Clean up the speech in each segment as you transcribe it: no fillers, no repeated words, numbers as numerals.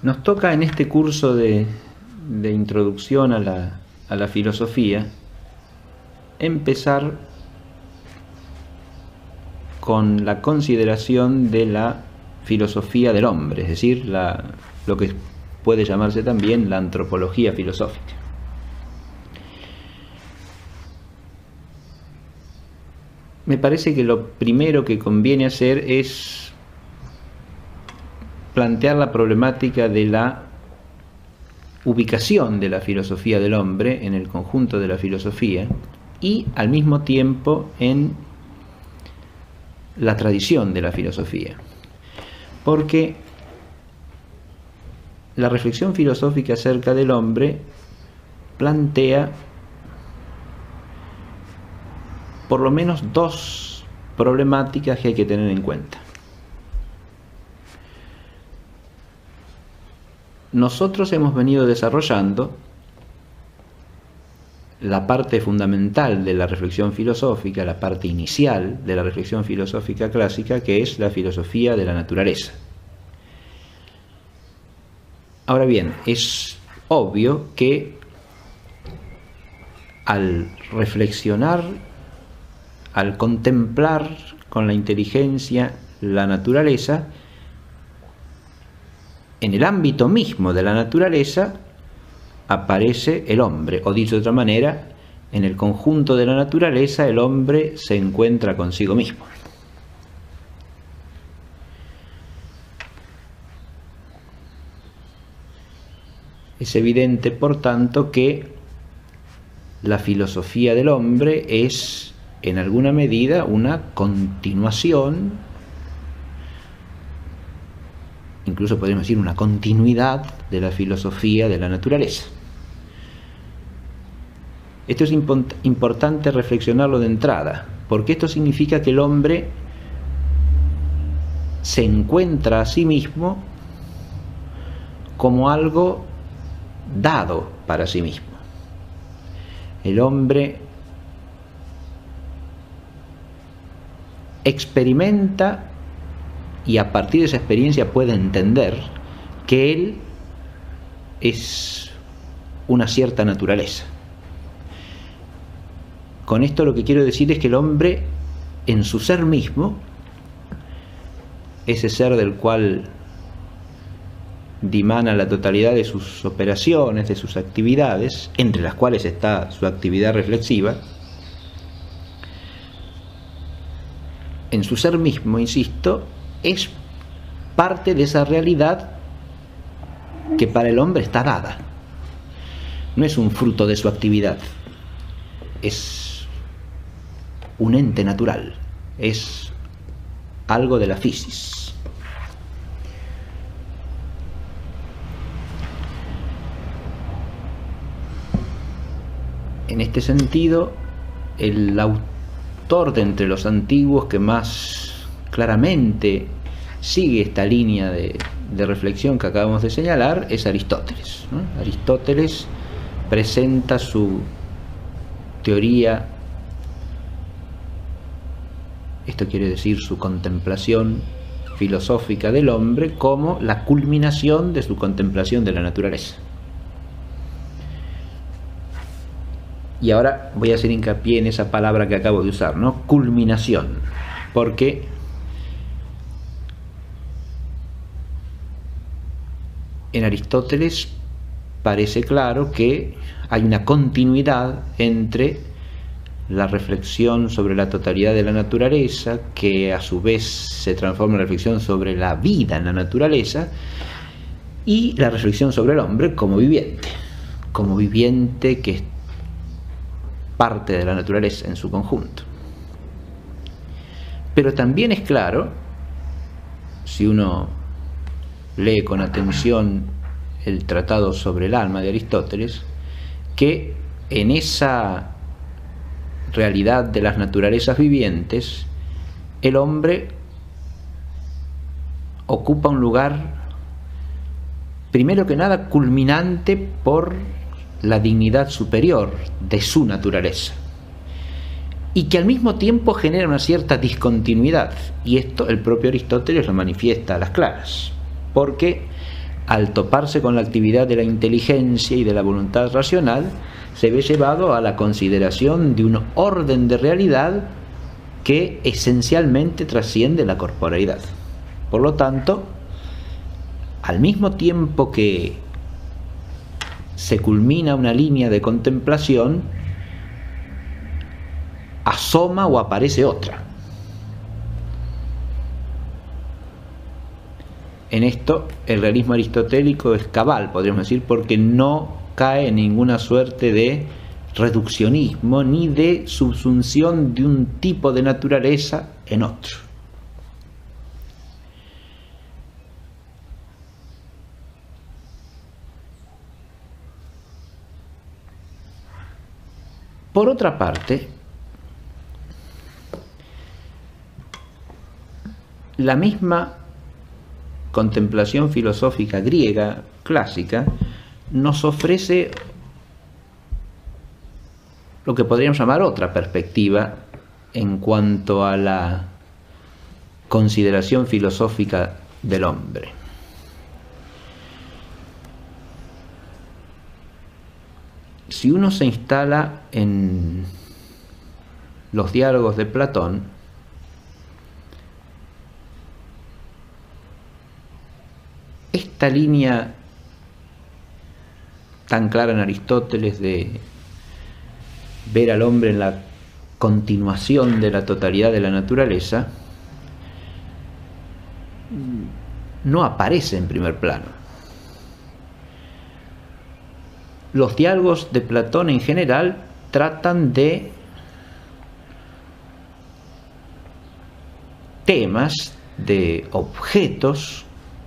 Nos toca en este curso de introducción a la filosofía empezar con la consideración de la filosofía del hombre, es decir, lo que puede llamarse también la antropología filosófica. Me parece que lo primero que conviene hacer es plantear la problemática de la ubicación de la filosofía del hombre en el conjunto de la filosofía y al mismo tiempo en la tradición de la filosofía, porque la reflexión filosófica acerca del hombre plantea por lo menos dos problemáticas que hay que tener en cuenta. Nosotros hemos venido desarrollando la parte fundamental de la reflexión filosófica, la parte inicial de la reflexión filosófica clásica, que es la filosofía de la naturaleza. Ahora bien, es obvio que al reflexionar, al contemplar con la inteligencia la naturaleza, en el ámbito mismo de la naturaleza aparece el hombre, o dicho de otra manera, en el conjunto de la naturaleza el hombre se encuentra consigo mismo. Es evidente, por tanto, que la filosofía del hombre es, en alguna medida, una continuación, incluso podríamos decir una continuidad de la filosofía de la naturaleza. Esto es importante reflexionarlo de entrada, porque esto significa que el hombre se encuentra a sí mismo como algo dado para sí mismo. El hombre experimenta y a partir de esa experiencia puede entender que él es una cierta naturaleza. Con esto lo que quiero decir es que el hombre en su ser mismo, ese ser del cual dimana la totalidad de sus operaciones, de sus actividades, entre las cuales está su actividad reflexiva, en su ser mismo, insisto, es parte de esa realidad que para el hombre está dada. No es un fruto de su actividad, es un ente natural, es algo de la physis. En este sentido, el autor de entre los antiguos que más claramente sigue esta línea de reflexión que acabamos de señalar es Aristóteles, ¿no? Aristóteles presenta su teoría, esto quiere decir su contemplación filosófica del hombre, como la culminación de su contemplación de la naturaleza. Y ahora voy a hacer hincapié en esa palabra que acabo de usar, ¿no? Culminación, porque en Aristóteles parece claro que hay una continuidad entre la reflexión sobre la totalidad de la naturaleza, que a su vez se transforma en reflexión sobre la vida en la naturaleza, y la reflexión sobre el hombre como viviente que es parte de la naturaleza en su conjunto. Pero también es claro, si uno lee con atención el Tratado sobre el alma de Aristóteles, que en esa realidad de las naturalezas vivientes, el hombre ocupa un lugar, primero que nada, culminante por la dignidad superior de su naturaleza, y que al mismo tiempo genera una cierta discontinuidad, y esto el propio Aristóteles lo manifiesta a las claras, porque al toparse con la actividad de la inteligencia y de la voluntad racional, se ve llevado a la consideración de un orden de realidad que esencialmente trasciende la corporeidad. Por lo tanto, al mismo tiempo que se culmina una línea de contemplación, asoma o aparece otra. En esto el realismo aristotélico es cabal, podríamos decir, porque no cae en ninguna suerte de reduccionismo ni de subsunción de un tipo de naturaleza en otro. Por otra parte, la misma contemplación filosófica griega clásica nos ofrece lo que podríamos llamar otra perspectiva en cuanto a la consideración filosófica del hombre. Si uno se instala en los diálogos de Platón, esta línea tan clara en Aristóteles de ver al hombre en la continuación de la totalidad de la naturaleza no aparece en primer plano. Los diálogos de Platón en general tratan de temas, de objetos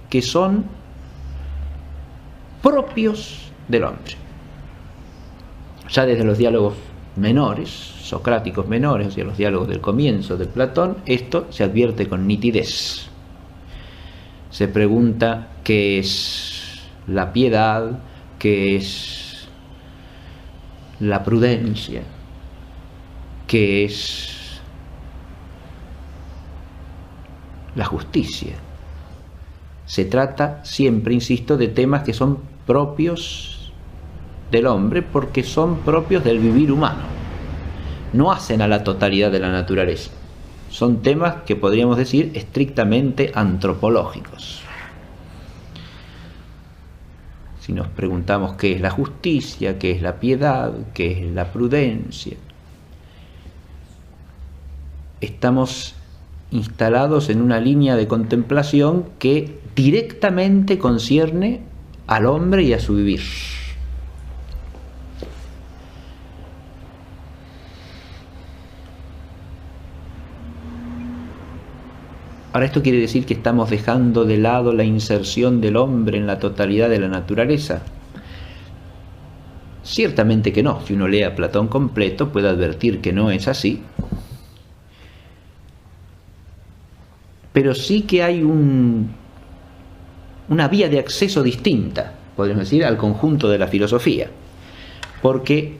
que son propios del hombre. Ya desde los diálogos menores, socráticos menores, o sea, los diálogos del comienzo de Platón, esto se advierte con nitidez. Se pregunta qué es la piedad, qué es la prudencia, qué es la justicia. Se trata siempre, insisto, de temas que son propios del hombre porque son propios del vivir humano. No hacen a la totalidad de la naturaleza. Son temas que podríamos decir estrictamente antropológicos. Si nos preguntamos qué es la justicia, qué es la piedad, qué es la prudencia, estamos instalados en una línea de contemplación que directamente concierne al hombre y a su vivir. Ahora, ¿esto quiere decir que estamos dejando de lado la inserción del hombre en la totalidad de la naturaleza? Ciertamente que no. Si uno lee a Platón completo puede advertir que no es así. Pero sí que hay una vía de acceso distinta, podríamos decir, al conjunto de la filosofía. Porque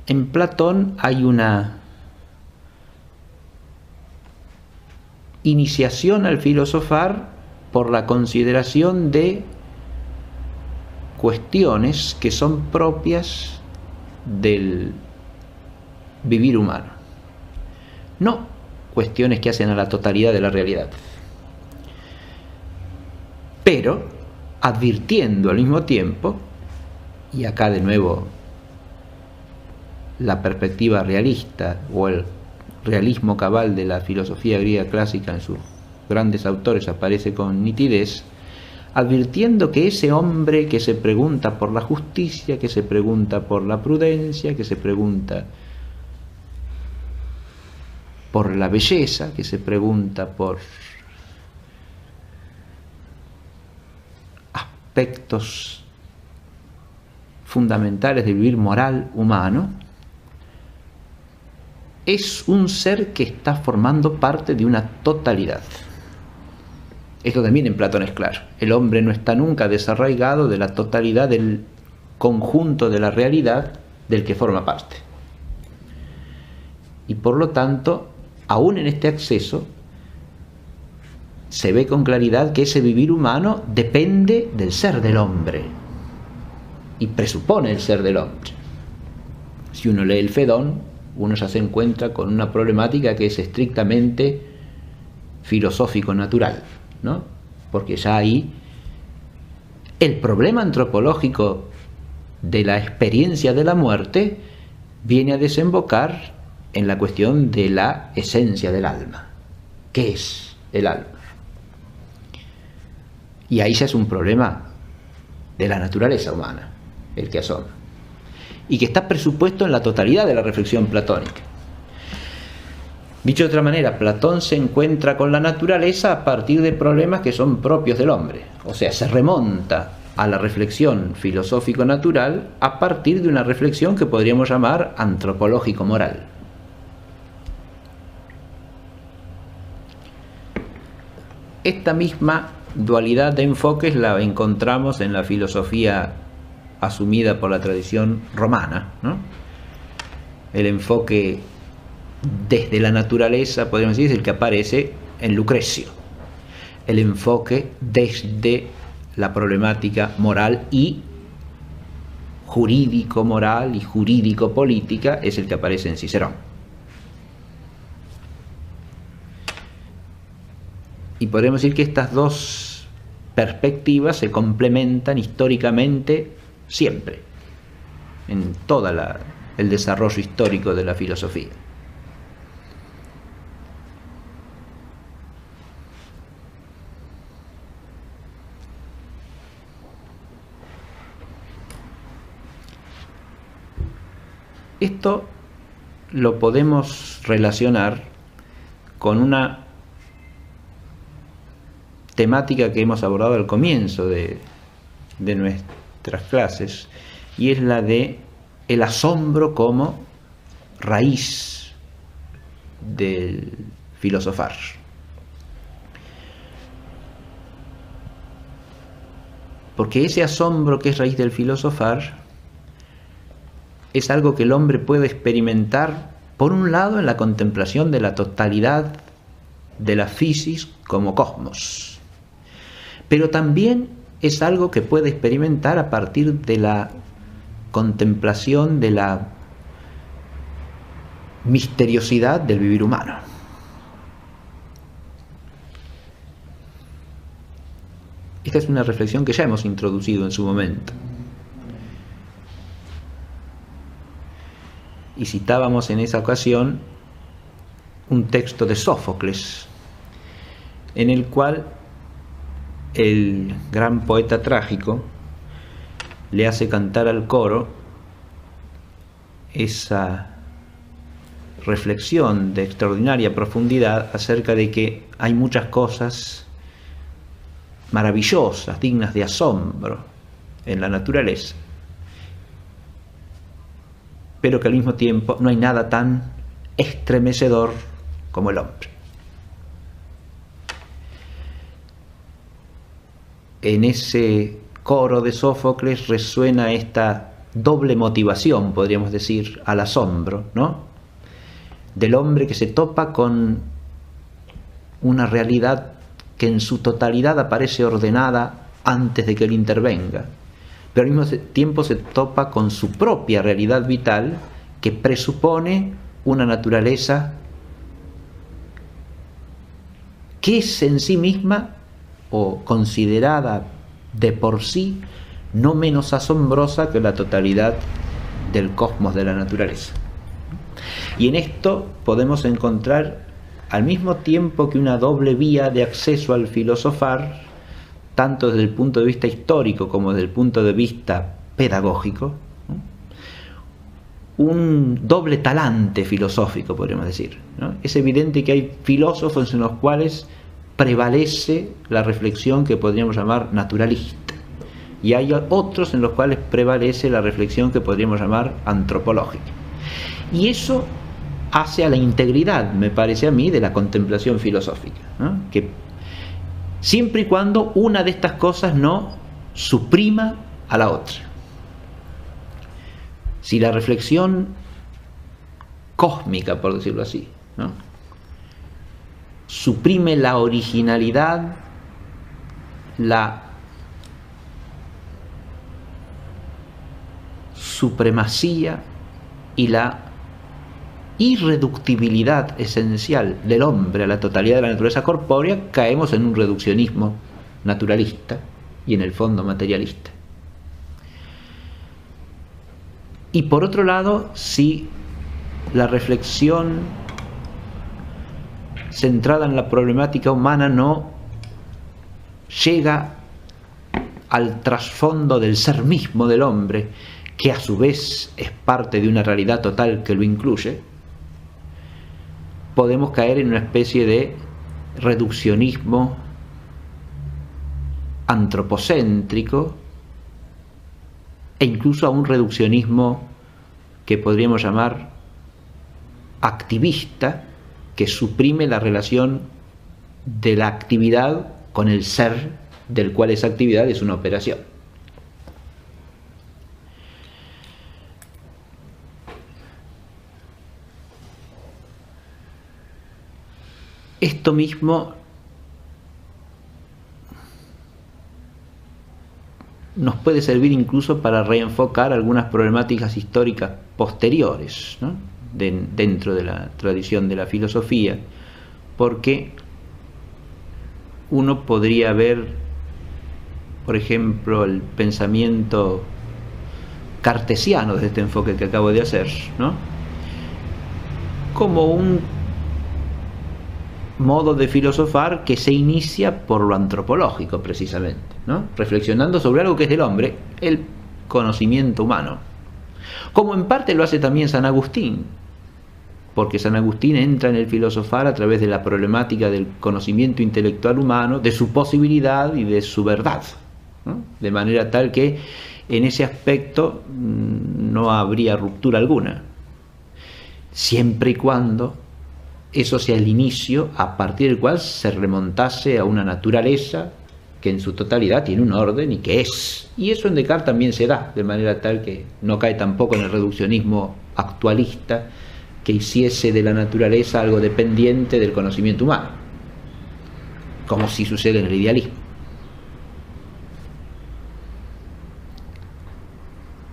en Platón hay una iniciación al filosofar por la consideración de cuestiones que son propias del vivir humano, no cuestiones que hacen a la totalidad de la realidad, pero advirtiendo al mismo tiempo, y acá de nuevo la perspectiva realista o el realismo cabal de la filosofía griega clásica en sus grandes autores aparece con nitidez, advirtiendo que ese hombre que se pregunta por la justicia, que se pregunta por la prudencia, que se pregunta por la belleza, que se pregunta por aspectos fundamentales del vivir moral humano, es un ser que está formando parte de una totalidad. Esto también en Platón es claro. El hombre no está nunca desarraigado de la totalidad del conjunto de la realidad del que forma parte. Y por lo tanto, aún en este acceso, se ve con claridad que ese vivir humano depende del ser del hombre y presupone el ser del hombre. Si uno lee el Fedón, uno ya se encuentra con una problemática que es estrictamente filosófico-natural, ¿no? Porque ya ahí el problema antropológico de la experiencia de la muerte viene a desembocar en la cuestión de la esencia del alma. ¿Qué es el alma? Y ahí ya es un problema de la naturaleza humana, el que asoma, y que está presupuesto en la totalidad de la reflexión platónica. Dicho de otra manera, Platón se encuentra con la naturaleza a partir de problemas que son propios del hombre, o sea, se remonta a la reflexión filosófico-natural a partir de una reflexión que podríamos llamar antropológico-moral. Esta misma dualidad de enfoques la encontramos en la filosofía asumida por la tradición romana, ¿no? El enfoque desde la naturaleza, podríamos decir, es el que aparece en Lucrecio. El enfoque desde la problemática moral y jurídico-moral y jurídico-política es el que aparece en Cicerón. Y podemos decir que estas dos perspectivas se complementan históricamente siempre, en todo el desarrollo histórico de la filosofía. Esto lo podemos relacionar con una temática que hemos abordado al comienzo de nuestras clases, y es la de el asombro como raíz del filosofar. Porque ese asombro que es raíz del filosofar es algo que el hombre puede experimentar, por un lado, en la contemplación de la totalidad de la physis como cosmos, pero también es algo que puede experimentar a partir de la contemplación de la misteriosidad del vivir humano. Esta es una reflexión que ya hemos introducido en su momento. Y citábamos en esa ocasión un texto de Sófocles, en el cual el gran poeta trágico le hace cantar al coro esa reflexión de extraordinaria profundidad acerca de que hay muchas cosas maravillosas, dignas de asombro en la naturaleza, pero que al mismo tiempo no hay nada tan estremecedor como el hombre. En ese coro de Sófocles resuena esta doble motivación, podríamos decir, al asombro, ¿no? Del hombre que se topa con una realidad que en su totalidad aparece ordenada antes de que él intervenga, pero al mismo tiempo se topa con su propia realidad vital que presupone una naturaleza que es en sí misma, o considerada de por sí, no menos asombrosa que la totalidad del cosmos de la naturaleza. Y en esto podemos encontrar, al mismo tiempo que una doble vía de acceso al filosofar, tanto desde el punto de vista histórico como desde el punto de vista pedagógico, un doble talante filosófico, podríamos decir, ¿no? Es evidente que hay filósofos en los cuales prevalece la reflexión que podríamos llamar naturalista, y hay otros en los cuales prevalece la reflexión que podríamos llamar antropológica. Y eso hace a la integridad, me parece a mí, de la contemplación filosófica, ¿no? Que siempre y cuando una de estas cosas no suprima a la otra. Si la reflexión cósmica, por decirlo así, ¿no?, suprime la originalidad, la supremacía y la irreductibilidad esencial del hombre a la totalidad de la naturaleza corpórea, caemos en un reduccionismo naturalista y en el fondo materialista. Y por otro lado, si la reflexión centrada en la problemática humana no llega al trasfondo del ser mismo del hombre, que a su vez es parte de una realidad total que lo incluye, podemos caer en una especie de reduccionismo antropocéntrico e incluso a un reduccionismo que podríamos llamar activista, que suprime la relación de la actividad con el ser del cual esa actividad es una operación. Esto mismo nos puede servir incluso para reenfocar algunas problemáticas históricas posteriores, ¿no?, dentro de la tradición de la filosofía, porque uno podría ver, por ejemplo, el pensamiento cartesiano desde este enfoque que acabo de hacer, ¿no?, como un modo de filosofar que se inicia por lo antropológico, precisamente, ¿no?, reflexionando sobre algo que es del hombre, el conocimiento humano, como en parte lo hace también San Agustín, porque San Agustín entra en el filosofar a través de la problemática del conocimiento intelectual humano, de su posibilidad y de su verdad, ¿no?, de manera tal que en ese aspecto no habría ruptura alguna, siempre y cuando eso sea el inicio a partir del cual se remontase a una naturaleza que en su totalidad tiene un orden y que es. Y eso en Descartes también se da, de manera tal que no cae tampoco en el reduccionismo actualista que hiciese de la naturaleza algo dependiente del conocimiento humano, como si sucede en el idealismo.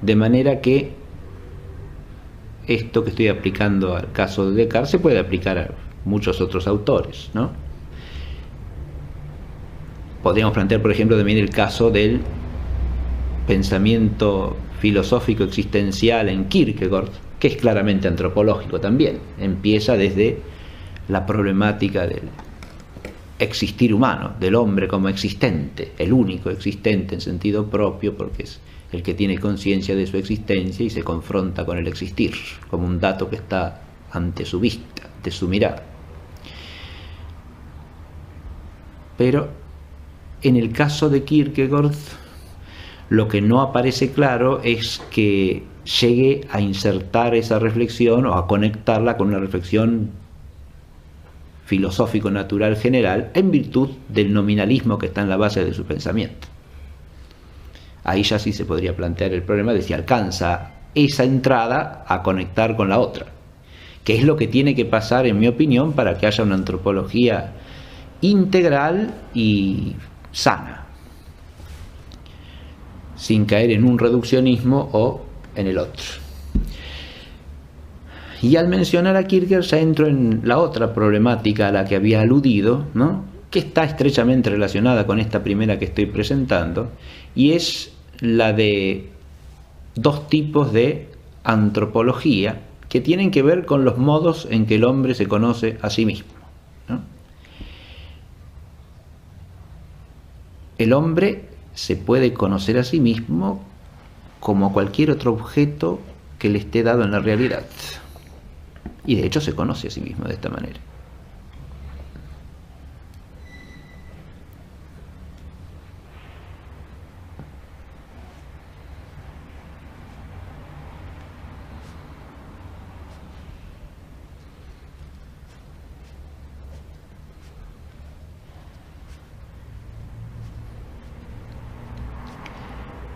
De manera que esto que estoy aplicando al caso de Descartes se puede aplicar a muchos otros autores, ¿no? Podríamos plantear, por ejemplo, también el caso del pensamiento filosófico existencial en Kierkegaard, que es claramente antropológico también. Empieza desde la problemática del existir humano, del hombre como existente, el único existente en sentido propio, porque es el que tiene conciencia de su existencia y se confronta con el existir, como un dato que está ante su vista, ante su mirada. Pero en el caso de Kierkegaard, lo que no aparece claro es que llegue a insertar esa reflexión o a conectarla con una reflexión filosófico-natural general en virtud del nominalismo que está en la base de su pensamiento. Ahí ya sí se podría plantear el problema de si alcanza esa entrada a conectar con la otra, que es lo que tiene que pasar, en mi opinión, para que haya una antropología integral y sana, sin caer en un reduccionismo o en el otro. Y al mencionar a Kierkegaard ya entro en la otra problemática a la que había aludido, ¿no?, que está estrechamente relacionada con esta primera que estoy presentando, y es la de dos tipos de antropología que tienen que ver con los modos en que el hombre se conoce a sí mismo, ¿no? El hombre se puede conocer a sí mismo como cualquier otro objeto que le esté dado en la realidad, y de hecho se conoce a sí mismo de esta manera.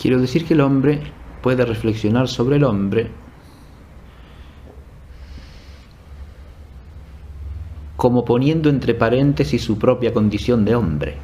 Quiero decir que el hombre puede reflexionar sobre el hombre como poniendo entre paréntesis su propia condición de hombre.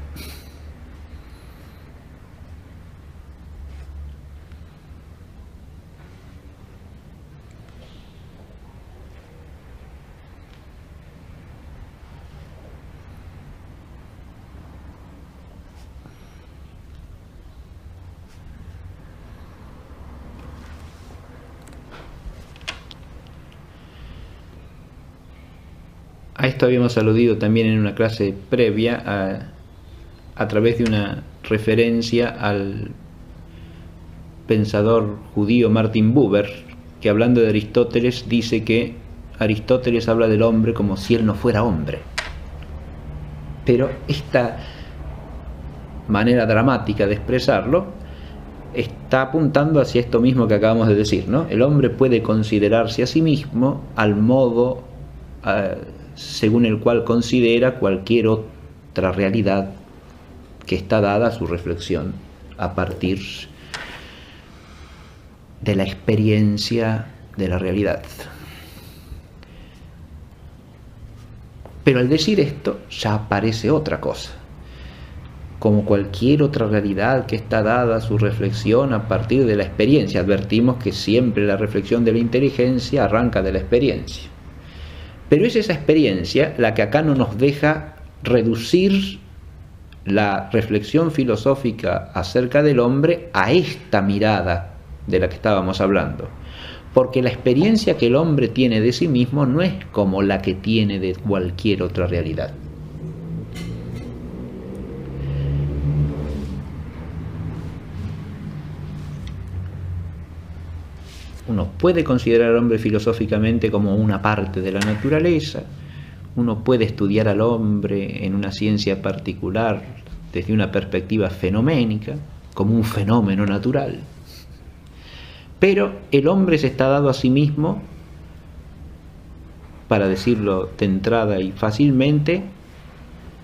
A esto habíamos aludido también en una clase previa a través de una referencia al pensador judío Martin Buber, que hablando de Aristóteles dice que Aristóteles habla del hombre como si él no fuera hombre. Pero esta manera dramática de expresarlo está apuntando hacia esto mismo que acabamos de decir, ¿no? El hombre puede considerarse a sí mismo al modo según el cual considera cualquier otra realidad que está dada a su reflexión a partir de la experiencia de la realidad. Pero al decir esto ya aparece otra cosa. Como cualquier otra realidad que está dada a su reflexión a partir de la experiencia. Advertimos que siempre la reflexión de la inteligencia arranca de la experiencia. Pero es esa experiencia la que acá no nos deja reducir la reflexión filosófica acerca del hombre a esta mirada de la que estábamos hablando. Porque la experiencia que el hombre tiene de sí mismo no es como la que tiene de cualquier otra realidad. Uno puede considerar al hombre filosóficamente como una parte de la naturaleza, uno puede estudiar al hombre en una ciencia particular desde una perspectiva fenoménica, como un fenómeno natural. Pero el hombre se está dado a sí mismo, para decirlo de entrada y fácilmente,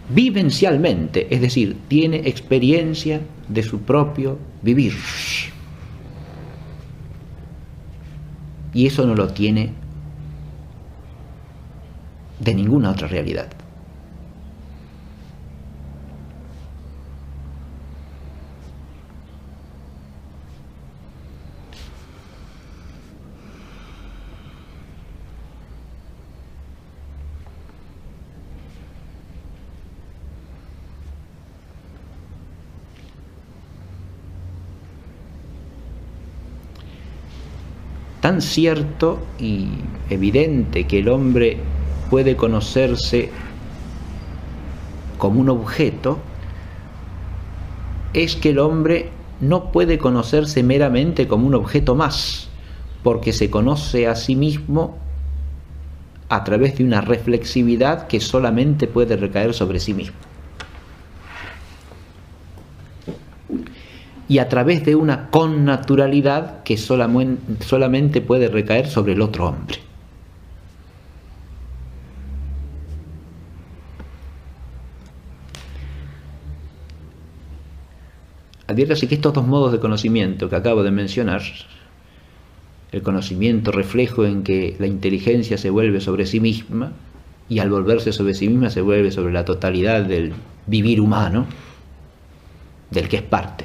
vivencialmente, es decir, tiene experiencia de su propio vivir. Y eso no lo tiene de ninguna otra realidad. Tan cierto y evidente que el hombre puede conocerse como un objeto, es que el hombre no puede conocerse meramente como un objeto más, porque se conoce a sí mismo a través de una reflexividad que solamente puede recaer sobre sí mismo. Y a través de una connaturalidad que solamente puede recaer sobre el otro hombre. Adviértase que estos dos modos de conocimiento que acabo de mencionar, el conocimiento reflejo en que la inteligencia se vuelve sobre sí misma, y al volverse sobre sí misma se vuelve sobre la totalidad del vivir humano, del que es parte.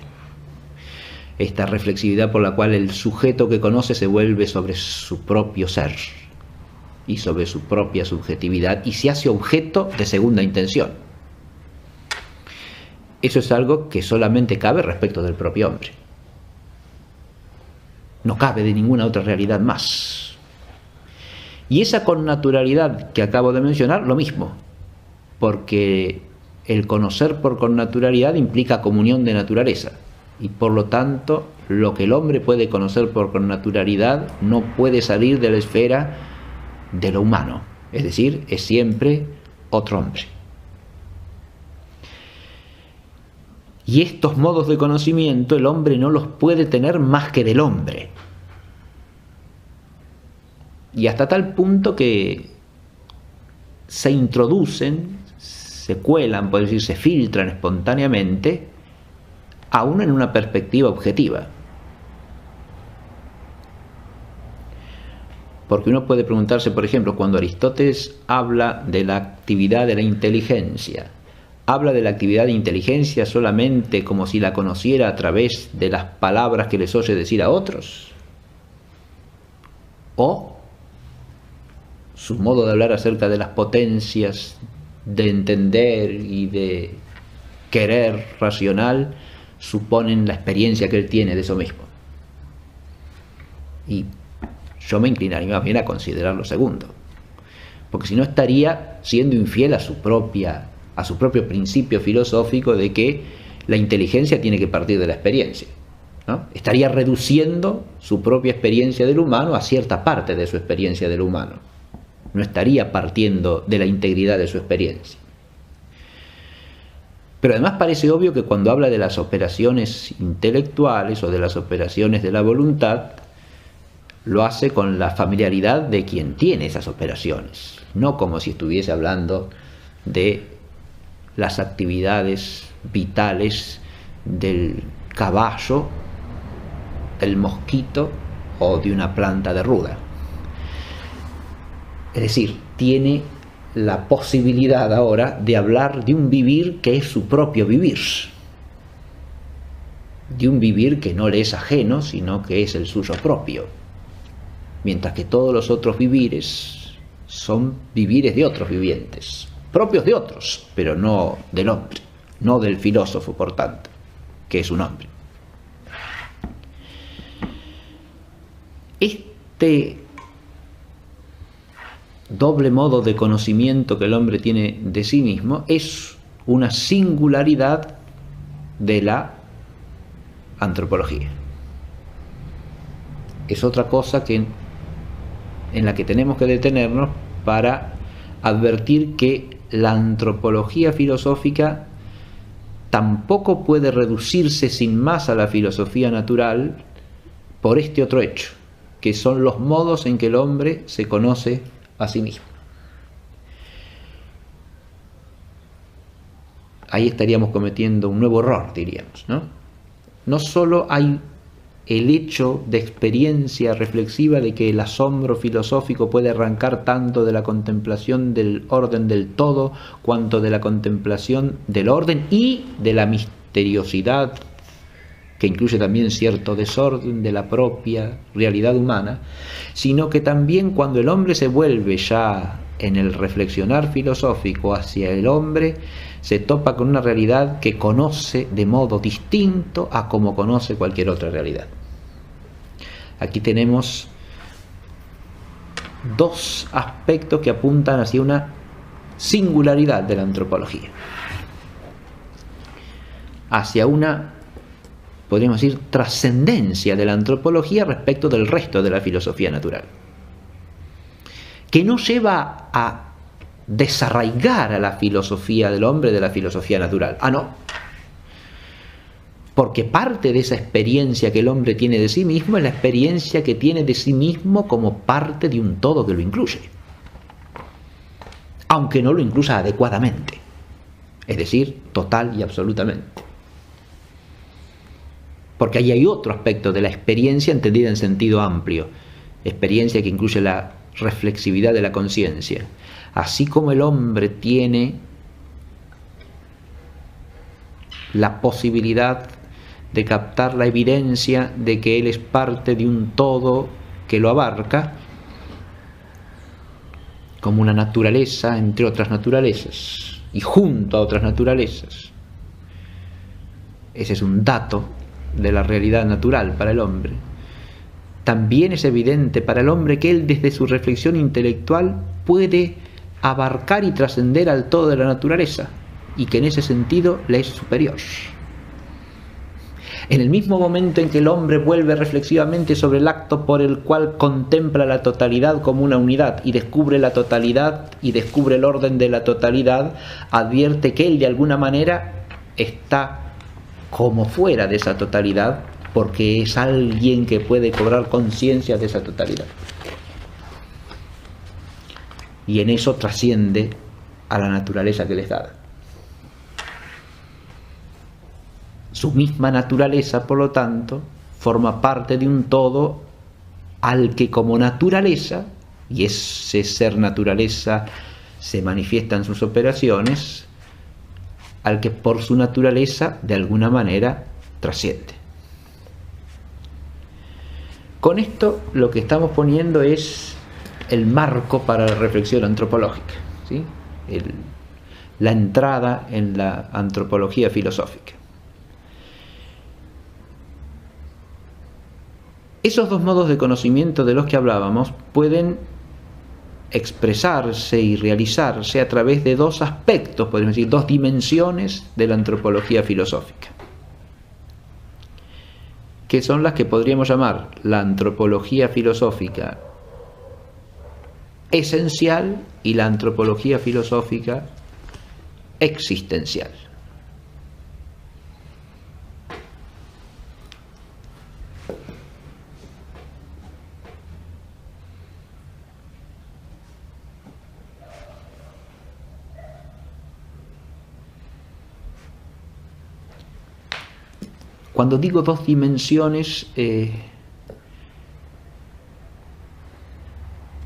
Esta reflexividad por la cual el sujeto que conoce se vuelve sobre su propio ser y sobre su propia subjetividad y se hace objeto de segunda intención. Eso es algo que solamente cabe respecto del propio hombre. No cabe de ninguna otra realidad más. Y esa connaturalidad que acabo de mencionar, lo mismo, porque el conocer por connaturalidad implica comunión de naturaleza. Y por lo tanto, lo que el hombre puede conocer por connaturalidad no puede salir de la esfera de lo humano. Es decir, es siempre otro hombre. Y estos modos de conocimiento el hombre no los puede tener más que del hombre. Y hasta tal punto que se introducen, se cuelan, por decir, se filtran espontáneamente, aún en una perspectiva objetiva. Porque uno puede preguntarse, por ejemplo, cuando Aristóteles habla de la actividad de la inteligencia, ¿habla de la actividad de inteligencia solamente como si la conociera a través de las palabras que les oye decir a otros? ¿O su modo de hablar acerca de las potencias de entender y de querer racional suponen la experiencia que él tiene de eso mismo? Y yo me inclinaría más bien a considerar lo segundo, porque si no estaría siendo infiel a su propio principio filosófico de que la inteligencia tiene que partir de la experiencia, ¿no? Estaría reduciendo su propia experiencia del humano a cierta parte de su experiencia del humano, no estaría partiendo de la integridad de su experiencia. Pero además parece obvio que cuando habla de las operaciones intelectuales o de las operaciones de la voluntad, lo hace con la familiaridad de quien tiene esas operaciones, no como si estuviese hablando de las actividades vitales del caballo, del mosquito o de una planta de ruda. Es decir, tiene la posibilidad ahora de hablar de un vivir que es su propio vivir, de un vivir que no le es ajeno, sino que es el suyo propio, mientras que todos los otros vivires son vivires de otros vivientes, propios de otros, pero no del hombre, no del filósofo, por tanto, que es un hombre. Este doble modo de conocimiento que el hombre tiene de sí mismo es una singularidad de la antropología. Es otra cosa en la que tenemos que detenernos para advertir que la antropología filosófica tampoco puede reducirse sin más a la filosofía natural por este otro hecho, que son los modos en que el hombre se conoce a sí mismo. Ahí estaríamos cometiendo un nuevo error, diríamos, ¿no? No solo hay el hecho de experiencia reflexiva de que el asombro filosófico puede arrancar tanto de la contemplación del orden del todo, cuanto de la contemplación del orden y de la misteriosidad, que incluye también cierto desorden de la propia realidad humana, sino que también cuando el hombre se vuelve ya en el reflexionar filosófico hacia el hombre, se topa con una realidad que conoce de modo distinto a como conoce cualquier otra realidad. Aquí tenemos dos aspectos que apuntan hacia una singularidad de la antropología, hacia una, podríamos decir, trascendencia de la antropología respecto del resto de la filosofía natural, que no lleva a desarraigar a la filosofía del hombre de la filosofía natural. No, porque parte de esa experiencia que el hombre tiene de sí mismo es la experiencia que tiene de sí mismo como parte de un todo que lo incluye, aunque no lo incluya adecuadamente, es decir, total y absolutamente. Porque ahí hay otro aspecto de la experiencia entendida en sentido amplio, experiencia que incluye la reflexividad de la conciencia. Así como el hombre tiene la posibilidad de captar la evidencia de que él es parte de un todo que lo abarca, como una naturaleza entre otras naturalezas y junto a otras naturalezas. Ese es un dato de la realidad natural para el hombre. También es evidente para el hombre que él desde su reflexión intelectual puede abarcar y trascender al todo de la naturaleza y que en ese sentido le es superior. En el mismo momento en que el hombre vuelve reflexivamente sobre el acto por el cual contempla la totalidad como una unidad y descubre la totalidad y descubre el orden de la totalidad, advierte que él de alguna manera está como fuera de esa totalidad, porque es alguien que puede cobrar conciencia de esa totalidad. Y en eso trasciende a la naturaleza que les da. Su misma naturaleza, por lo tanto, forma parte de un todo al que como naturaleza y ese ser naturaleza se manifiesta en sus operaciones, al que por su naturaleza de alguna manera trasciende. Con esto lo que estamos poniendo es el marco para la reflexión antropológica, ¿sí? La entrada en la antropología filosófica. Esos dos modos de conocimiento de los que hablábamos pueden expresarse y realizarse a través de dos aspectos, podemos decir, dos dimensiones de la antropología filosófica, que son las que podríamos llamar la antropología filosófica esencial y la antropología filosófica existencial. Cuando digo dos dimensiones,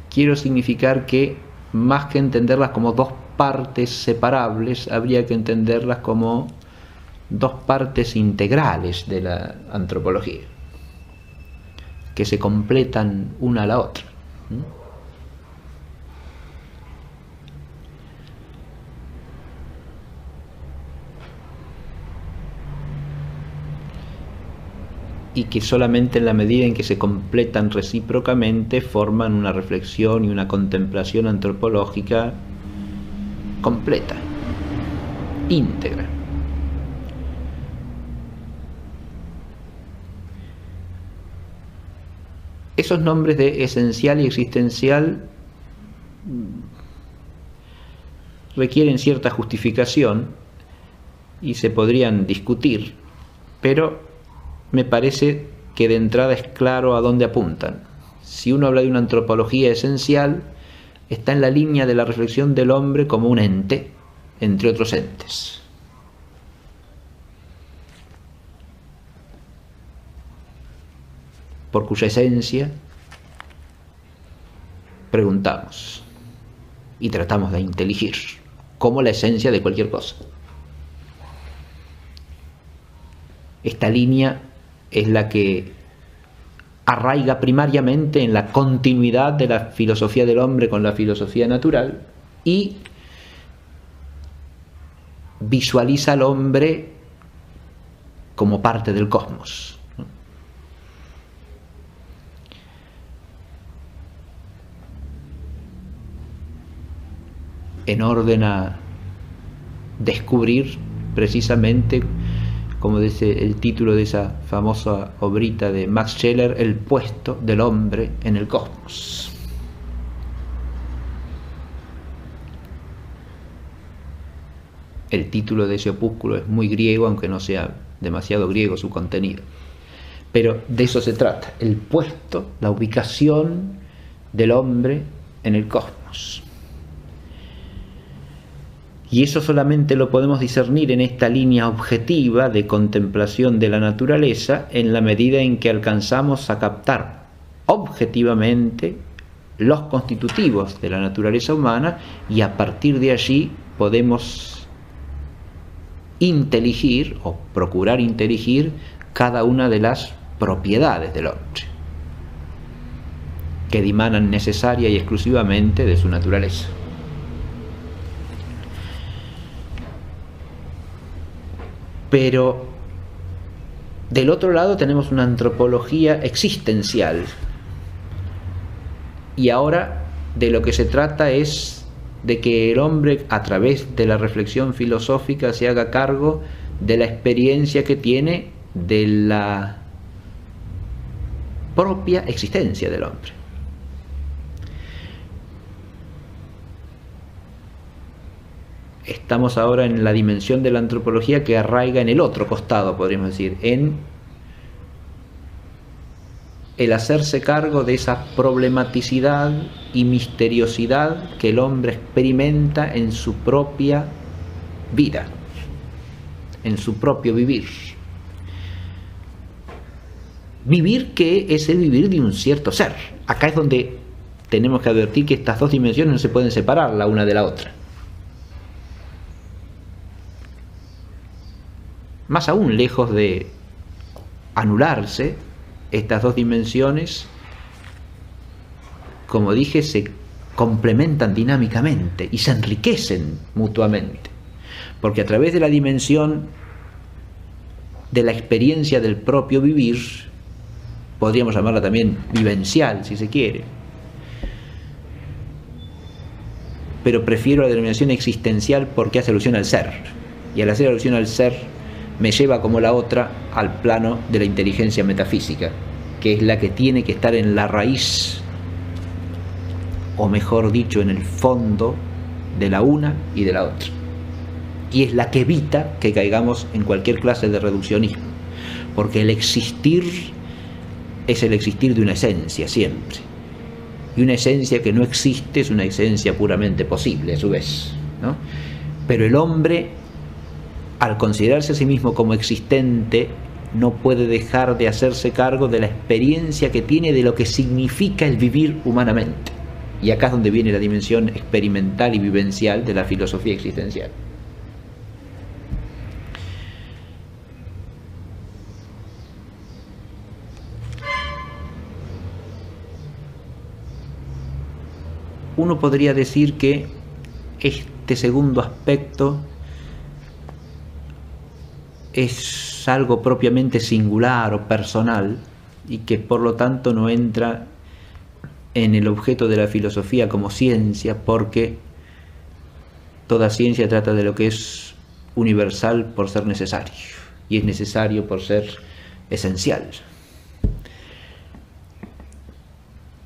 quiero significar que más que entenderlas como dos partes separables, habría que entenderlas como dos partes integrales de la antropología, que se completan una a la otra. Y que solamente en la medida en que se completan recíprocamente forman una reflexión y una contemplación antropológica completa, íntegra. Esos nombres de esencial y existencial requieren cierta justificación y se podrían discutir, pero me parece que de entrada es claro a dónde apuntan. Si uno habla de una antropología esencial, está en la línea de la reflexión del hombre como un ente, entre otros entes. Por cuya esencia preguntamos y tratamos de inteligir, como la esencia de cualquier cosa. Esta línea es la que arraiga primariamente en la continuidad de la filosofía del hombre con la filosofía natural y visualiza al hombre como parte del cosmos. En orden a descubrir precisamente, como dice el título de esa famosa obrita de Max Scheler, el puesto del hombre en el cosmos. El título de ese opúsculo es muy griego, aunque no sea demasiado griego su contenido. Pero de eso se trata, el puesto, la ubicación del hombre en el cosmos. Y eso solamente lo podemos discernir en esta línea objetiva de contemplación de la naturaleza en la medida en que alcanzamos a captar objetivamente los constitutivos de la naturaleza humana y a partir de allí podemos inteligir o procurar inteligir cada una de las propiedades del hombre que dimanan necesaria y exclusivamente de su naturaleza. Pero del otro lado tenemos una antropología existencial. Y ahora de lo que se trata es de que el hombre, a través de la reflexión filosófica, se haga cargo de la experiencia que tiene de la propia existencia del hombre. Estamos ahora en la dimensión de la antropología que arraiga en el otro costado, podríamos decir, en el hacerse cargo de esa problematicidad y misteriosidad que el hombre experimenta en su propia vida, en su propio vivir. Vivir que es el vivir de un cierto ser. Acá es donde tenemos que advertir que estas dos dimensiones no se pueden separar la una de la otra. Más aún, lejos de anularse, estas dos dimensiones, como dije, se complementan dinámicamente y se enriquecen mutuamente, porque a través de la dimensión de la experiencia del propio vivir, podríamos llamarla también vivencial si se quiere, pero prefiero la denominación existencial porque hace alusión al ser, y al hacer alusión al ser me lleva como la otra al plano de la inteligencia metafísica, que es la que tiene que estar en la raíz, o mejor dicho, en el fondo de la una y de la otra, y es la que evita que caigamos en cualquier clase de reduccionismo, porque el existir es el existir de una esencia siempre, y una esencia que no existe es una esencia puramente posible a su vez, ¿no? Pero el hombre, al considerarse a sí mismo como existente, no puede dejar de hacerse cargo de la experiencia que tiene de lo que significa el vivir humanamente. Y acá es donde viene la dimensión experimental y vivencial de la filosofía existencial. Uno podría decir que este segundo aspecto es algo propiamente singular o personal y que por lo tanto no entra en el objeto de la filosofía como ciencia, porque toda ciencia trata de lo que es universal por ser necesario, y es necesario por ser esencial.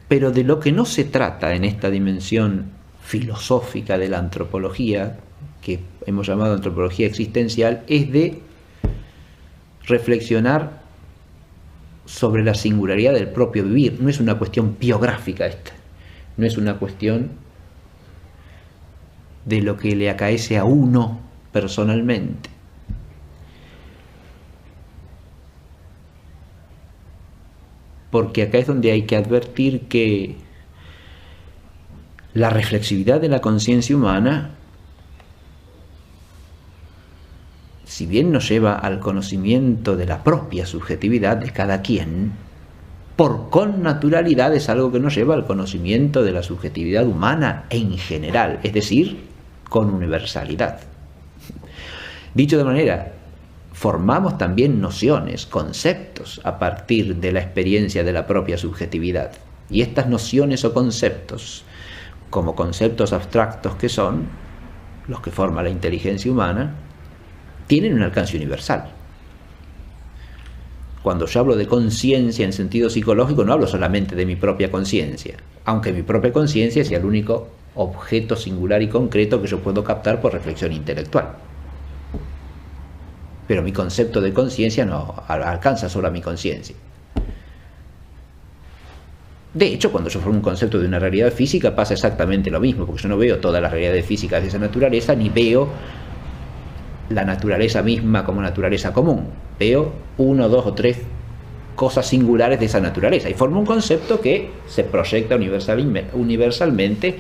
Pero de lo que no se trata en esta dimensión filosófica de la antropología, que hemos llamado antropología existencial, es de reflexionar sobre la singularidad del propio vivir. No es una cuestión biográfica esta, no es una cuestión de lo que le acaece a uno personalmente. Porque acá es donde hay que advertir que la reflexividad de la conciencia humana, si bien nos lleva al conocimiento de la propia subjetividad de cada quien, por connaturalidad es algo que nos lleva al conocimiento de la subjetividad humana en general, es decir, con universalidad. Dicho de manera, formamos también nociones, conceptos, a partir de la experiencia de la propia subjetividad. Y estas nociones o conceptos, como conceptos abstractos que son, los que forma la inteligencia humana, tienen un alcance universal. Cuando yo hablo de conciencia en sentido psicológico, no hablo solamente de mi propia conciencia, aunque mi propia conciencia sea el único objeto singular y concreto que yo puedo captar por reflexión intelectual. Pero mi concepto de conciencia no alcanza solo a mi conciencia. De hecho, cuando yo formo un concepto de una realidad física pasa exactamente lo mismo, porque yo no veo todas las realidades físicas de esa naturaleza, ni veo la naturaleza misma como naturaleza común. Veo uno, dos o tres cosas singulares de esa naturaleza y formo un concepto que se proyecta universalmente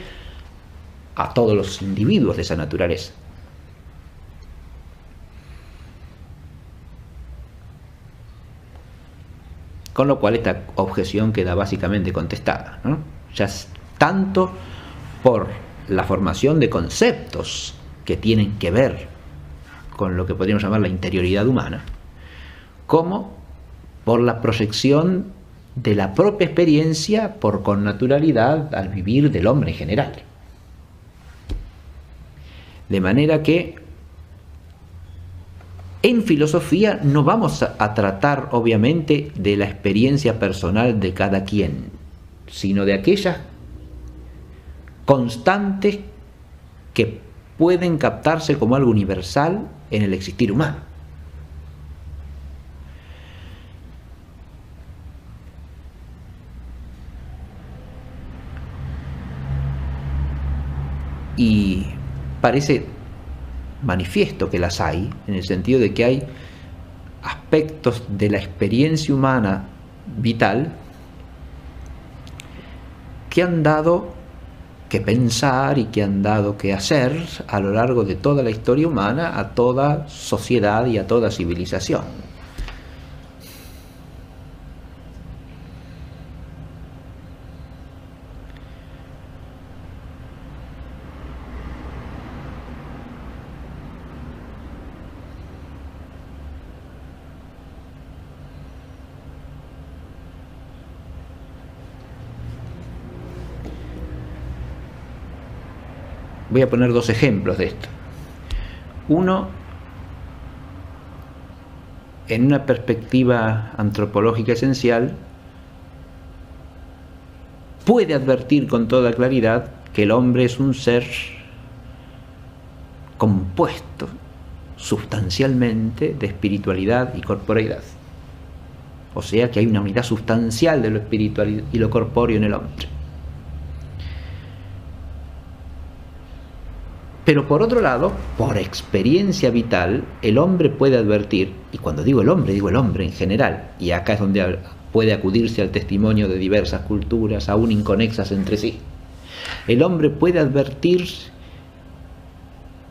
a todos los individuos de esa naturaleza. Con lo cual esta objeción queda básicamente contestada, ¿no? Ya tanto por la formación de conceptos que tienen que ver con lo que podríamos llamar la interioridad humana, como por la proyección de la propia experiencia por connaturalidad al vivir del hombre en general. De manera que en filosofía no vamos a tratar obviamente de la experiencia personal de cada quien, sino de aquellas constantes que pueden captarse como algo universal en el existir humano. Y parece manifiesto que las hay, en el sentido de que hay aspectos de la experiencia humana vital que han dado que pensar y que han dado que hacer a lo largo de toda la historia humana, a toda sociedad y a toda civilización. Voy a poner dos ejemplos de esto. Uno, en una perspectiva antropológica esencial, puede advertir con toda claridad que el hombre es un ser compuesto sustancialmente de espiritualidad y corporeidad. O sea que hay una unidad sustancial de lo espiritual y lo corpóreo en el hombre. Pero por otro lado, por experiencia vital, el hombre puede advertir, y cuando digo el hombre en general, y acá es donde puede acudirse al testimonio de diversas culturas, aún inconexas entre sí. El hombre puede advertir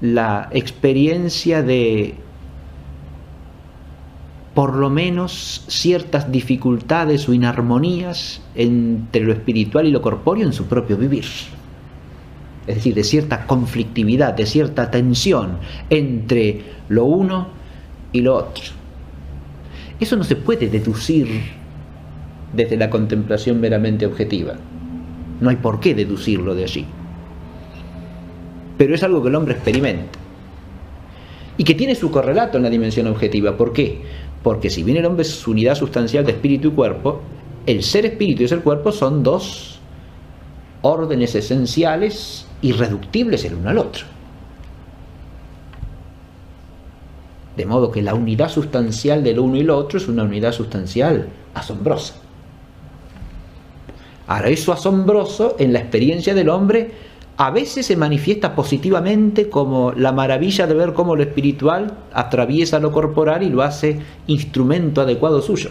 la experiencia de, por lo menos, ciertas dificultades o inarmonías entre lo espiritual y lo corpóreo en su propio vivir. Es decir, de cierta conflictividad, de cierta tensión entre lo uno y lo otro. Eso no se puede deducir desde la contemplación meramente objetiva. No hay por qué deducirlo de allí. Pero es algo que el hombre experimenta. Y que tiene su correlato en la dimensión objetiva. ¿Por qué? Porque si bien el hombre es su unidad sustancial de espíritu y cuerpo, el ser espíritu y el ser cuerpo son dos órdenes esenciales irreductibles el uno al otro. De modo que la unidad sustancial del uno y lo otro es una unidad sustancial asombrosa. Ahora, eso asombroso en la experiencia del hombre a veces se manifiesta positivamente como la maravilla de ver cómo lo espiritual atraviesa lo corporal y lo hace instrumento adecuado suyo.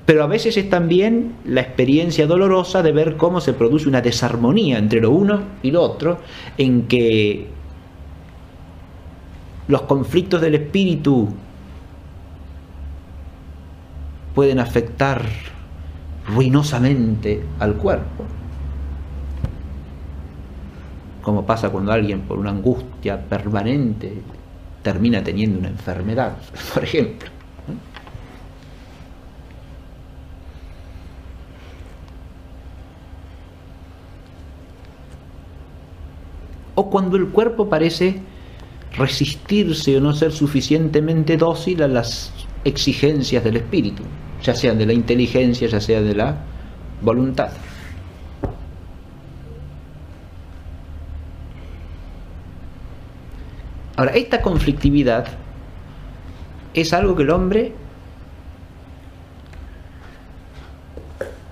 Pero a veces es también la experiencia dolorosa de ver cómo se produce una desarmonía entre lo uno y lo otro, en que los conflictos del espíritu pueden afectar ruinosamente al cuerpo, como pasa cuando alguien por una angustia permanente termina teniendo una enfermedad, por ejemplo. O cuando el cuerpo parece resistirse o no ser suficientemente dócil a las exigencias del espíritu, ya sean de la inteligencia, ya sea de la voluntad. Ahora, esta conflictividad es algo que el hombre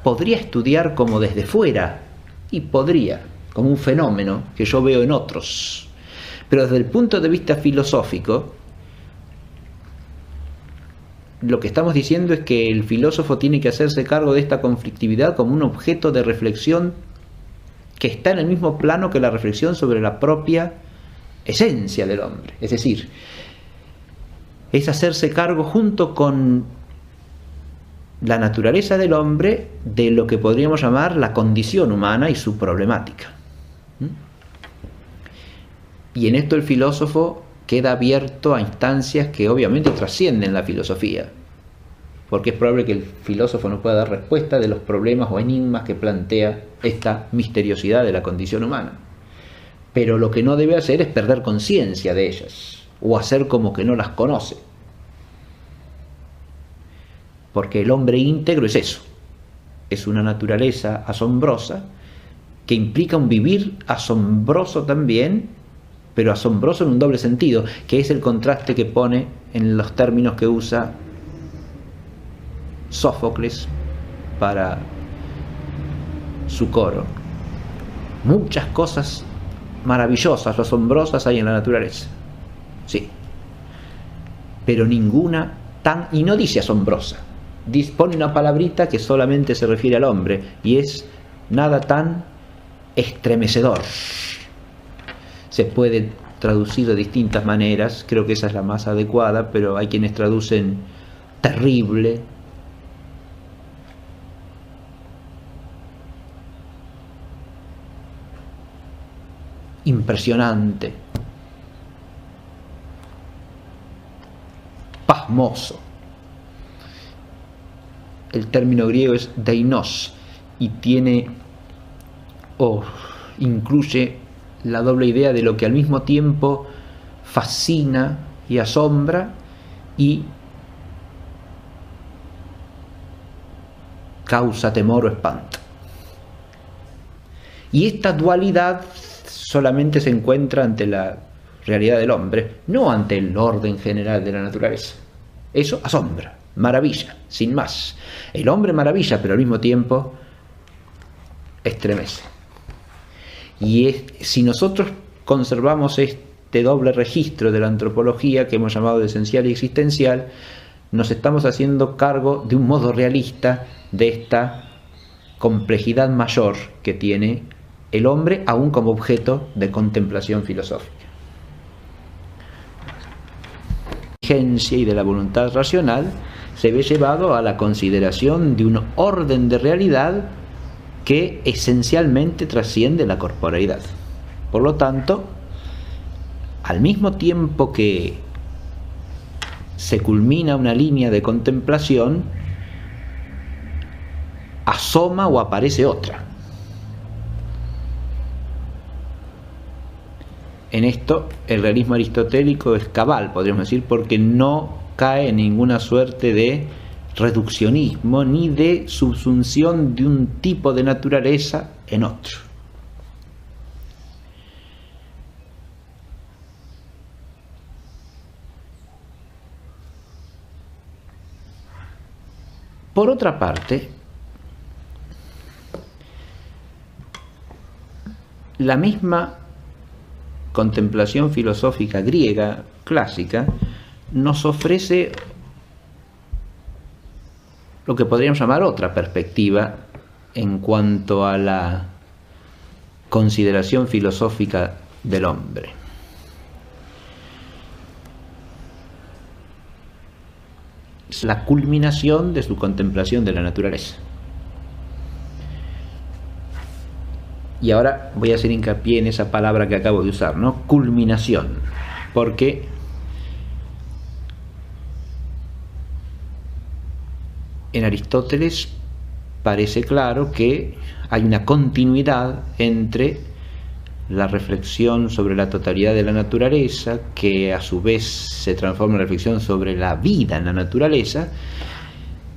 podría estudiar como desde fuera, y podría, como un fenómeno que yo veo en otros. Pero desde el punto de vista filosófico, lo que estamos diciendo es que el filósofo tiene que hacerse cargo de esta conflictividad como un objeto de reflexión que está en el mismo plano que la reflexión sobre la propia esencia del hombre. Es decir, es hacerse cargo junto con la naturaleza del hombre de lo que podríamos llamar la condición humana y su problemática. Y en esto el filósofo queda abierto a instancias que obviamente trascienden la filosofía, porque es probable que el filósofo no pueda dar respuesta de los problemas o enigmas que plantea esta misteriosidad de la condición humana. Pero lo que no debe hacer es perder conciencia de ellas, o hacer como que no las conoce. Porque el hombre íntegro es eso, es una naturaleza asombrosa que implica un vivir asombroso también, pero asombroso en un doble sentido, que es el contraste que pone en los términos que usa Sófocles para su coro. Muchas cosas maravillosas o asombrosas hay en la naturaleza, sí, pero ninguna tan, y no dice asombrosa, pone una palabrita que solamente se refiere al hombre, y es nada tan estremecedor. Se puede traducir de distintas maneras, creo que esa es la más adecuada, pero hay quienes traducen terrible, impresionante, pasmoso. El término griego es deinos y tiene incluye la doble idea de lo que al mismo tiempo fascina y asombra y causa temor o espanto. Y esta dualidad solamente se encuentra ante la realidad del hombre, no ante el orden general de la naturaleza. Eso asombra, maravilla, sin más. El hombre maravilla, pero al mismo tiempo estremece. Y si nosotros conservamos este doble registro de la antropología que hemos llamado de esencial y existencial, nos estamos haciendo cargo de un modo realista de esta complejidad mayor que tiene el hombre aún como objeto de contemplación filosófica. La inteligencia y de la voluntad racional se ve llevado a la consideración de un orden de realidad que esencialmente trasciende la corporeidad. Por lo tanto, al mismo tiempo que se culmina una línea de contemplación, asoma o aparece otra. En esto el realismo aristotélico es cabal, podríamos decir, porque no cae en ninguna suerte de reduccionismo ni de subsunción de un tipo de naturaleza en otro. Por otra parte, la misma contemplación filosófica griega clásica nos ofrece lo que podríamos llamar otra perspectiva en cuanto a la consideración filosófica del hombre. Es la culminación de su contemplación de la naturaleza. Y ahora voy a hacer hincapié en esa palabra que acabo de usar, ¿no? Culminación, porque en Aristóteles parece claro que hay una continuidad entre la reflexión sobre la totalidad de la naturaleza, que a su vez se transforma en reflexión sobre la vida en la naturaleza,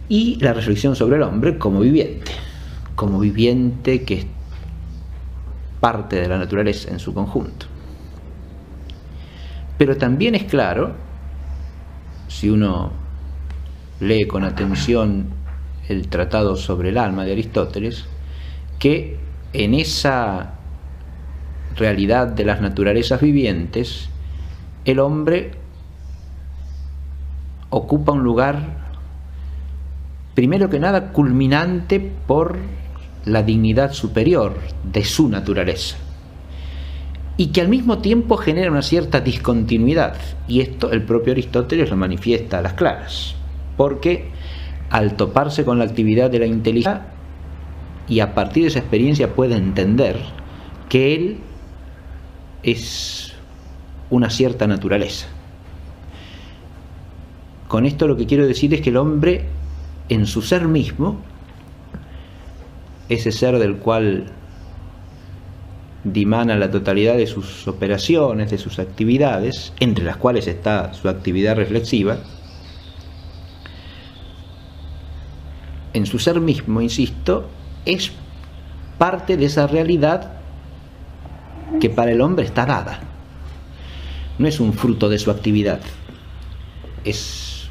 y la reflexión sobre el hombre como viviente que es parte de la naturaleza en su conjunto. Pero también es claro, si uno lee con atención el Tratado sobre el alma de Aristóteles, que en esa realidad de las naturalezas vivientes, el hombre ocupa un lugar, primero que nada, culminante por la dignidad superior de su naturaleza, y que al mismo tiempo genera una cierta discontinuidad, y esto el propio Aristóteles lo manifiesta a las claras, porque al toparse con la actividad de la inteligencia y a partir de esa experiencia puede entender que él es una cierta naturaleza. Con esto lo que quiero decir es que el hombre en su ser mismo, ese ser del cual dimana la totalidad de sus operaciones, de sus actividades, entre las cuales está su actividad reflexiva, en su ser mismo, insisto, es parte de esa realidad que para el hombre está dada. No es un fruto de su actividad, es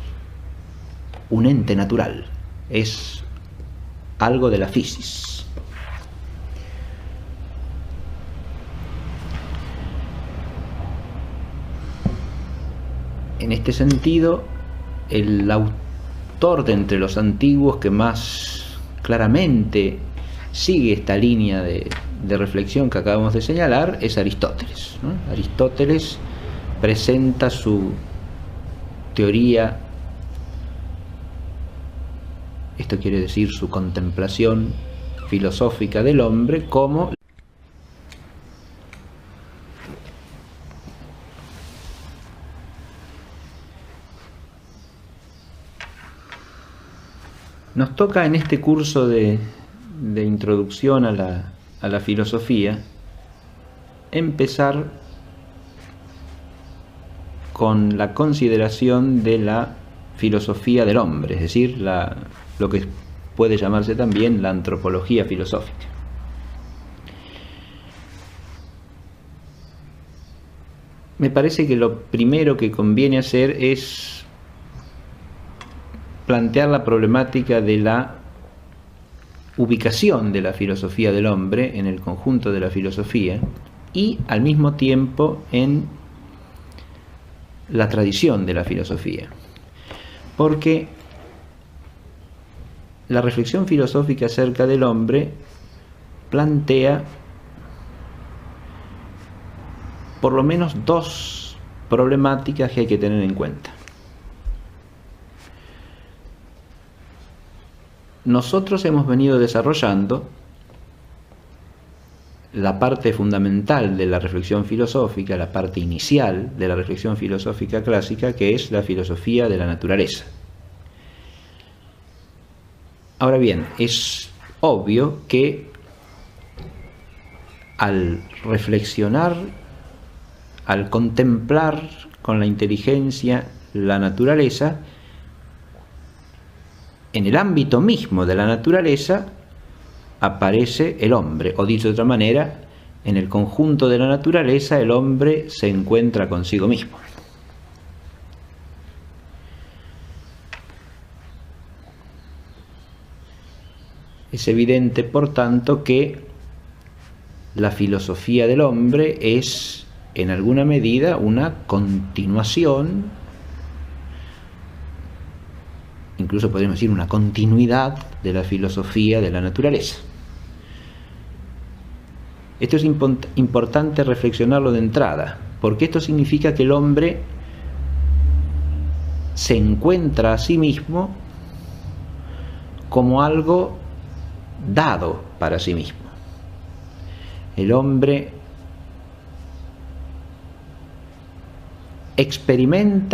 un ente natural, es algo de la physis. En este sentido, el autor de entre los antiguos que más claramente sigue esta línea de reflexión que acabamos de señalar es Aristóteles, ¿no? Aristóteles presenta su teoría, esto quiere decir su contemplación filosófica del hombre, como nos toca en este curso de introducción a la filosofía empezar con la consideración de la filosofía del hombre, es decir, lo que puede llamarse también la antropología filosófica. Me parece que lo primero que conviene hacer es plantear la problemática de la ubicación de la filosofía del hombre en el conjunto de la filosofía y al mismo tiempo en la tradición de la filosofía, porque la reflexión filosófica acerca del hombre plantea por lo menos dos problemáticas que hay que tener en cuenta. Nosotros hemos venido desarrollando la parte fundamental de la reflexión filosófica, la parte inicial de la reflexión filosófica clásica, que es la filosofía de la naturaleza. Ahora bien, es obvio que al reflexionar, al contemplar con la inteligencia la naturaleza, en el ámbito mismo de la naturaleza aparece el hombre, o dicho de otra manera, en el conjunto de la naturaleza el hombre se encuentra consigo mismo. Es evidente, por tanto, que la filosofía del hombre es, en alguna medida, una continuación, incluso podríamos decir una continuidad de la filosofía de la naturaleza. Esto es importante reflexionarlo de entrada, porque esto significa que el hombre se encuentra a sí mismo como algo dado para sí mismo. El hombre experimenta